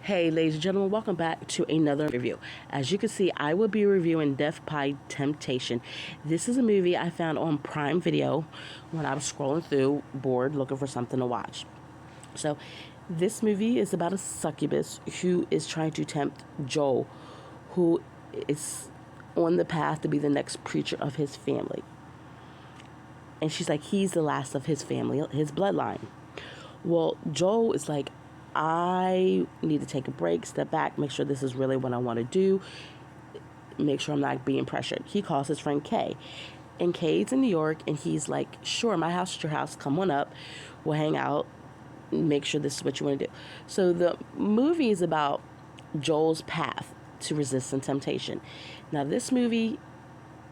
Hey, ladies and gentlemen, welcome back to another review. As you can see, I will be reviewing Death by Temptation. This is a movie I found on Prime Video when I was scrolling through, bored, looking for something to watch. So, this movie is about a succubus who is trying to tempt Joel, who is on the path to be the next preacher of his family. And she's like, he's the last of his family, his bloodline. Well, Joel is like, I need to take a break, step back, make sure this is really what I want to do, make sure I'm not being pressured. He calls his friend Kay. And Kay's in New York, and he's like, sure, my house is your house. Come on up. We'll hang out, make sure this is what you want to do. So the movie is about Joel's path to resisting temptation. Now, this movie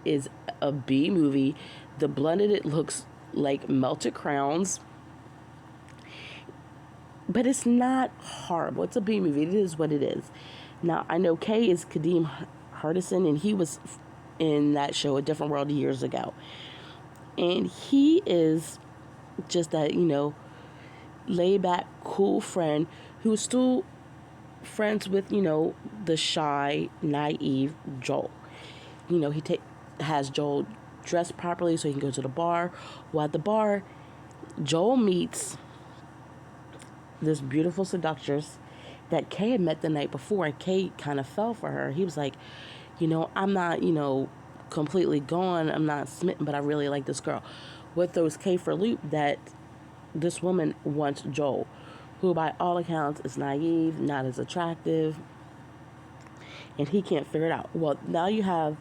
is a B movie. The blood in it looks like melted crowns. But it's not horrible. It's a B movie. It is what it is. Now, I know Kay is Kadeem Hardison, and he was in that show, A Different World, years ago. And he is just that, laid-back, cool friend who's still friends with, the shy, naive Joel. He has Joel dressed properly so he can go to the bar. While at the bar, Joel meets this beautiful seductress that Kay had met the night before, and Kay kind of fell for her. He was like, I'm not, completely gone. I'm not smitten, but I really like this girl. What throws Kay for a loop that this woman wants Joel, who by all accounts is naive, not as attractive, and he can't figure it out. Well, now you have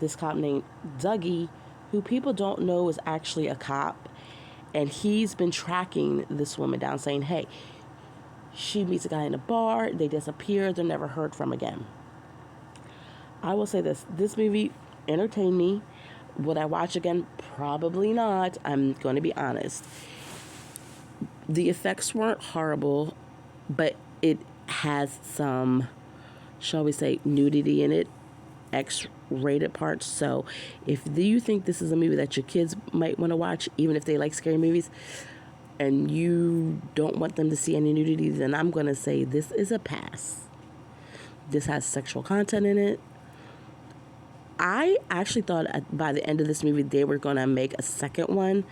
this cop named Dougie, who people don't know is actually a cop. And he's been tracking this woman down, saying, hey, she meets a guy in a bar, they disappear, they're never heard from again. I will say this movie entertained me. Would I watch again? Probably not. I'm going to be honest. The effects weren't horrible, but it has some, shall we say, nudity in it. X-rated parts. So if you think this is a movie that your kids might want to watch, even if they like scary movies, and you don't want them to see any nudity, then I'm going to say this is a pass. This has sexual content in it. I actually thought by the end of this movie they were going to make a second one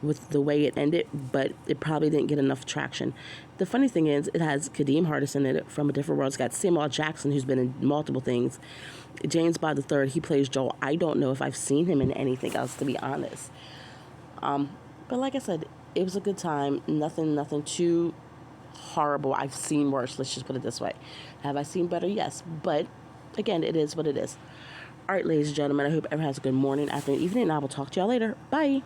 with the way it ended, but it probably didn't get enough traction. The funny thing is, it has Kadeem Hardison in it from A Different World. It's got Samuel L. Jackson, who's been in multiple things. James Bond III, he plays Joel. I don't know if I've seen him in anything else, to be honest. But like I said, it was a good time. Nothing too horrible. I've seen worse, let's just put it this way. Have I seen better? Yes. But again, it is what it is. All right, ladies and gentlemen, I hope everyone has a good morning, afternoon, evening, and I will talk to y'all later. Bye.